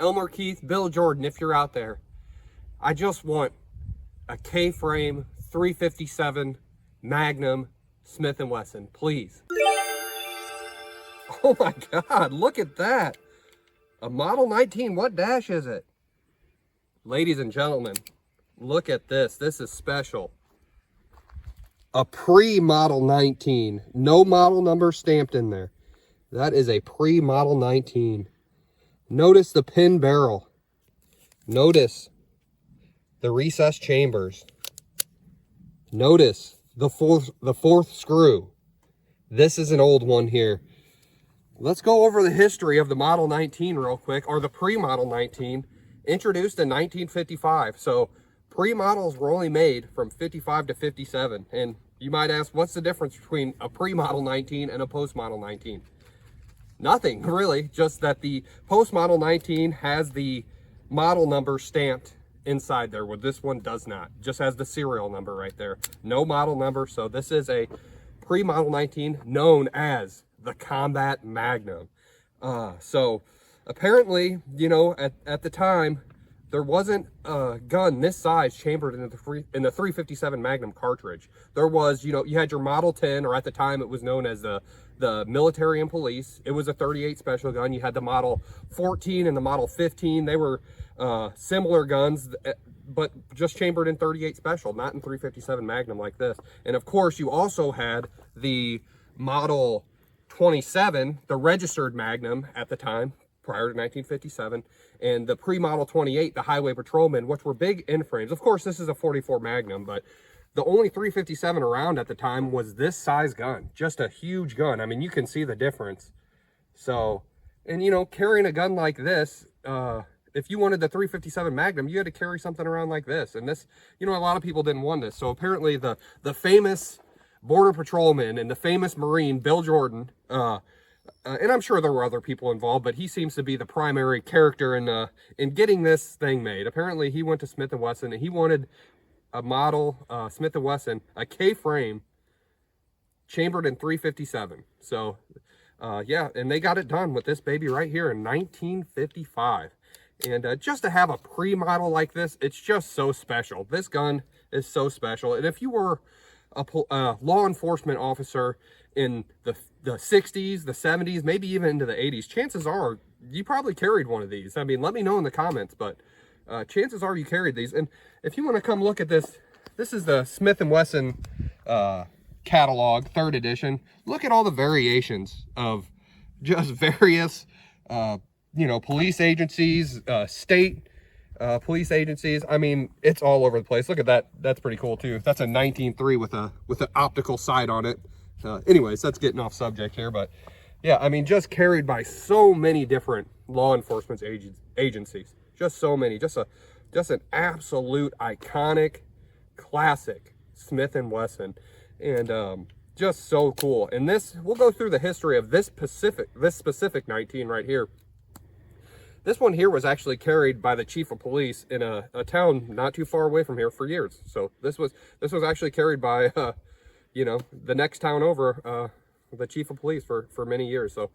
Elmer Keith, Bill Jordan, if you're out there, I just want a K-frame 357 Magnum Smith and Wesson, please. Oh my God, look at that. A Model 19, what dash is it? Ladies and gentlemen, look at this. This is special. A pre-Model 19. No model number stamped in there. That is a pre-Model 19. Notice the pin barrel. Notice the recessed chambers. Notice the fourth screw. This is an old one here. Let's go over the history of the Model 19 real quick, or the pre-Model 19, introduced in 1955. So pre-models were only made from 55 to 57. And you might ask, what's the difference between a pre-Model 19 and a post-Model 19? Nothing, really. Just that the post-Model 19 has the model number stamped inside there, where this one does not. Just has the serial number right there. No model number. So this is a pre-Model 19 known as the Combat Magnum. So apparently, you know, at the time, there wasn't a gun this size chambered in the 357 Magnum cartridge. There was, you know, you had your Model 10, or at the time it was known as the military and police. It was a 38 special gun. You had the Model 14 and the Model 15. They were similar guns, but just chambered in 38 special, not in 357 Magnum like this. And of course, you also had the Model 27, the registered Magnum at the time, prior to 1957, and the pre-Model 28, the Highway Patrolman, which were big end frames. Of course, this is a 44 Magnum, but the only 357 around at the time was this size gun. Just a huge gun. I mean, you can see the difference. So, and you know, carrying a gun like this, if you wanted the 357 Magnum, you had to carry something around like this. And this, you know, a lot of people didn't want this. So apparently the famous Border Patrolman and the famous Marine, Bill Jordan, and I'm sure there were other people involved, but he seems to be the primary character in getting this thing made. Apparently, he went to Smith and Wesson and he wanted a model Smith and Wesson, a K-frame, chambered in 357. So, yeah, and they got it done with this baby right here in 1955. And just to have a pre-model like this, it's just so special. This gun is so special. And if you were a law enforcement officer in the 60s, the 70s, maybe even into the 80s, chances are you probably carried one of these. I mean, let me know in the comments, but chances are you carried these. And if you want to come look at this, this is the Smith and Wesson catalog, 3rd edition. Look at all the variations of just various, you know, police agencies, state police agencies. I mean, it's all over the place. Look at that. That's pretty cool too. That's a 19.3 with an optical sight on it. Anyways, that's getting off subject here, but yeah, I mean, just carried by so many different law enforcement agencies. Just so many. Just an absolute iconic, classic Smith and Wesson, and just so cool. And this, we'll go through the history of this specific 19 right here. This one here was actually carried by the chief of police in a town not too far away from here for years. So this was actually carried by, you know, the next town over, the chief of police for many years. So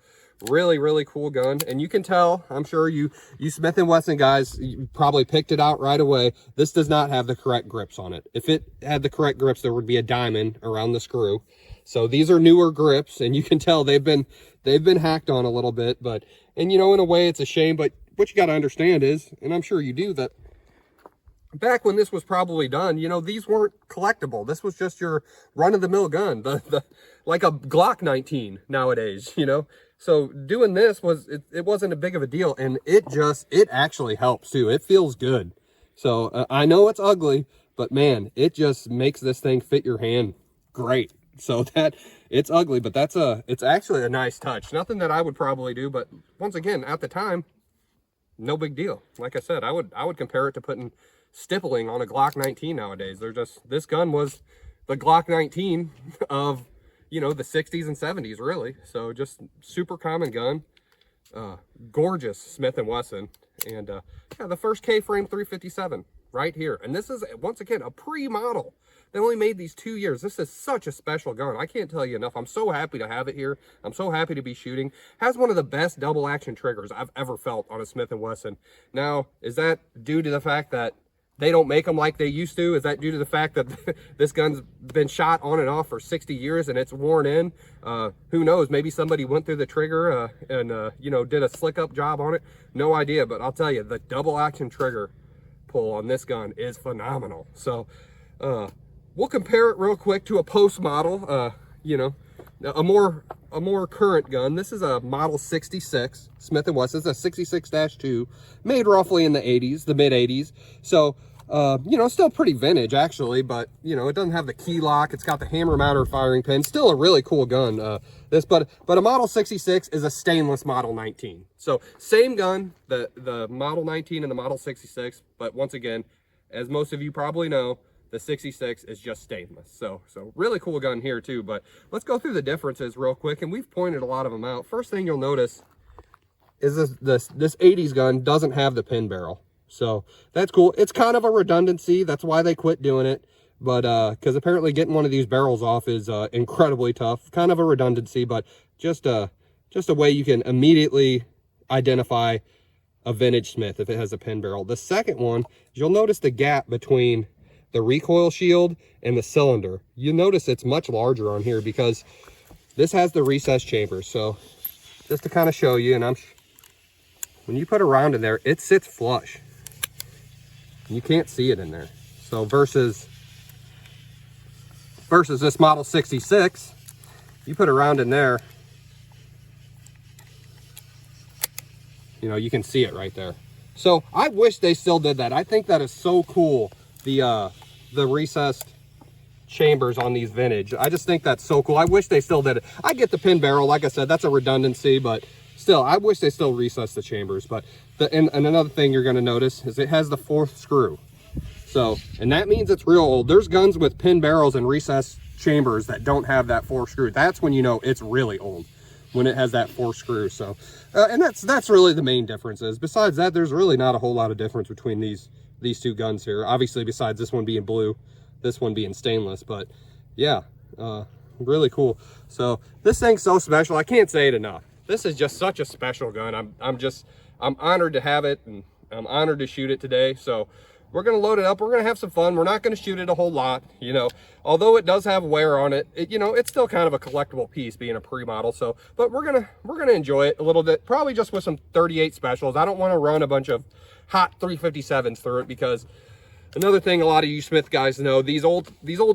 really, really cool gun. And you can tell, I'm sure you Smith and Wesson guys, you probably picked it out right away. This does not have the correct grips on it. If it had the correct grips, there would be a diamond around the screw. So these are newer grips, and you can tell they've been hacked on a little bit, but, and you know, in a way it's a shame, but what you got to understand is, and I'm sure you do, that back when this was probably done, you know, these weren't collectible. This was just your run-of-the-mill gun, like a Glock 19 nowadays, you know. So doing this it wasn't a big of a deal, and it actually helps too. It feels good. So I know it's ugly, but man, it just makes this thing fit your hand great. So that it's ugly, but it's actually a nice touch. Nothing that I would probably do, but once again, at the time, no big deal. Like I said, I would compare it to putting stippling on a Glock 19 nowadays. This gun was the Glock 19 of, you know, the 60s and 70s, really. So just super common gun. Gorgeous Smith and Wesson. And yeah, the first K-frame 357 right here. And this is, once again, a pre-model They only made these 2 years. This is such a special gun. I can't tell you enough. I'm so happy to have it here. I'm so happy to be shooting. Has one of the best double action triggers I've ever felt on a Smith and Wesson. Now, is that due to the fact that they don't make them like they used to? Is that due to the fact that this gun's been shot on and off for 60 years and it's worn in? Who knows? Maybe somebody went through the trigger and you know, did a slick up job on it. No idea, but I'll tell you, the double action trigger pull on this gun is phenomenal. So we'll compare it real quick to a post model, you know, a more current gun. This is a model 66 Smith and Wesson. It's a 66-2, made roughly in the 80s, the mid 80s. So you know, still pretty vintage actually, but you know, it doesn't have the key lock. It's got the hammer mounted firing pin. Still a really cool gun. But a model 66 is a stainless model 19. So same gun, the model 19 and the model 66, but once again, as most of you probably know, the 66 is just stainless. So really cool gun here too. But let's go through the differences real quick, and we've pointed a lot of them out. First thing you'll notice is this 80s gun doesn't have the pin barrel. So that's cool. It's kind of a redundancy. That's why they quit doing it. But because apparently getting one of these barrels off is incredibly tough. Kind of a redundancy, but just a way you can immediately identify a vintage Smith if it has a pin barrel. The second one, you'll notice the gap between the recoil shield and the cylinder. You notice it's much larger on here because this has the recessed chambers. So just to kind of show you, and when you put a round in there, it sits flush. You can't see it in there. So versus this model 66, you put a round in there, you know, you can see it right there. So I wish they still did that. I think that is so cool, the recessed chambers on these vintage. I just think that's so cool. I wish they still did it. I get the pin barrel, like I said, that's a redundancy, but still, I wish they still recessed the chambers. But and another thing you're going to notice is it has the 4th screw. So, and that means it's real old. There's guns with pin barrels and recessed chambers that don't have that 4th screw. That's when you know it's really old, when it has that 4th screw. So, and that's really the main differences. Besides that, there's really not a whole lot of difference between these two guns here. Obviously, besides this one being blue, this one being stainless. But yeah, really cool. So this thing's so special. I can't say it enough. This is just such a special gun. I'm honored to have it, and I'm honored to shoot it today. So we're going to load it up. We're going to have some fun. We're not going to shoot it a whole lot, you know, although it does have wear on it. You know, it's still kind of a collectible piece being a pre-model. So, but we're going to enjoy it a little bit, probably just with some 38 specials. I don't want to run a bunch of hot 357s through it, because another thing a lot of you Smith guys know, these old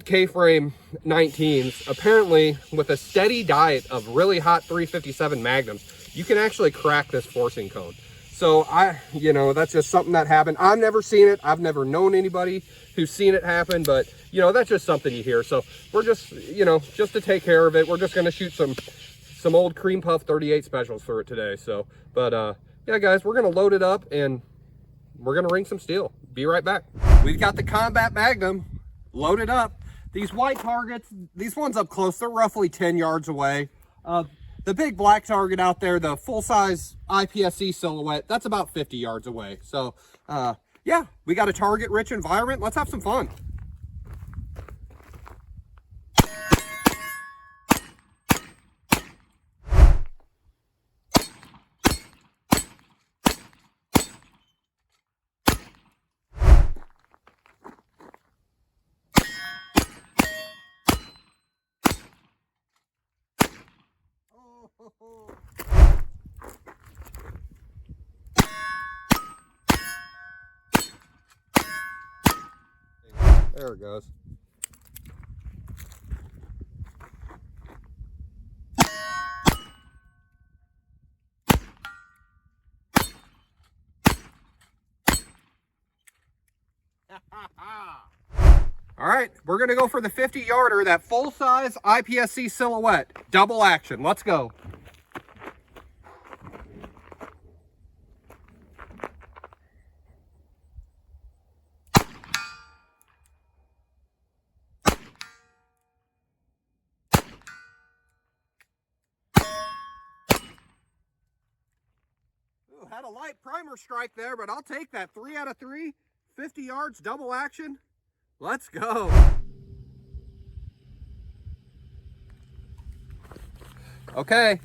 K-frame 19s, apparently with a steady diet of really hot 357 Magnums, you can actually crack this forcing cone. So you know, that's just something that happened. I've never seen it. I've never known anybody who's seen it happen, but you know, that's just something you hear. So we're just, you know, just to take care of it, we're just going to shoot some old cream puff 38 specials for it today. So, but yeah, guys, we're going to load it up and we're going to ring some steel. Be right back. We've got the Combat Magnum loaded up. These white targets, these ones up close, they're roughly 10 yards away. The big black target out there, the full-size IPSC silhouette, that's about 50 yards away. So, yeah, we got a target-rich environment. Let's have some fun. There it goes. All right, we're going to go for the 50-yarder, that full-size IPSC silhouette, double action. Let's go. Ooh, had a light primer strike there, but I'll take that. 3 out of 3, 50 yards, double action. Let's go. Okay,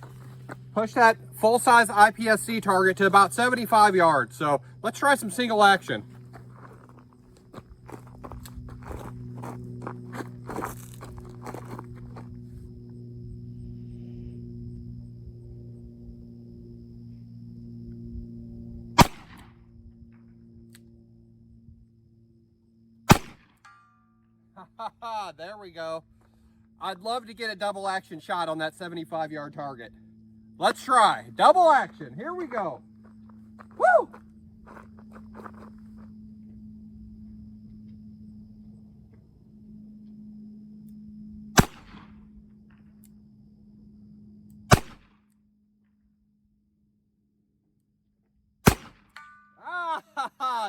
push that full-size IPSC target to about 75 yards. So let's try some single action. There we go. I'd love to get a double action shot on that 75-yard target. Let's try. Double action. Here we go. Woo!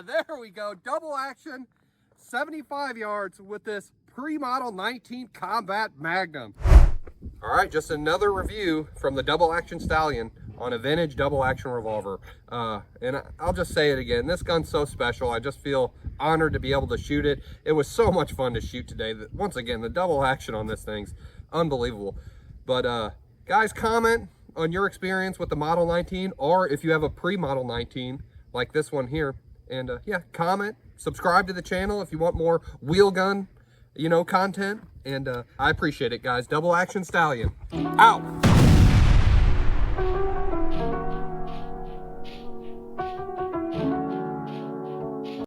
There we go. Double action, 75 yards with this pre-model 19 Combat Magnum. All right, just another review from the Double Action Stallion on a vintage double action revolver. And I'll just say it again, this gun's so special. I just feel honored to be able to shoot it. It was so much fun to shoot today. Once again, the double action on this thing's unbelievable. But guys, comment on your experience with the Model 19, or if you have a pre-Model 19 like this one here. And yeah, comment, subscribe to the channel if you want more wheel gun, content. And I appreciate it, guys. Double Action Stallion, out.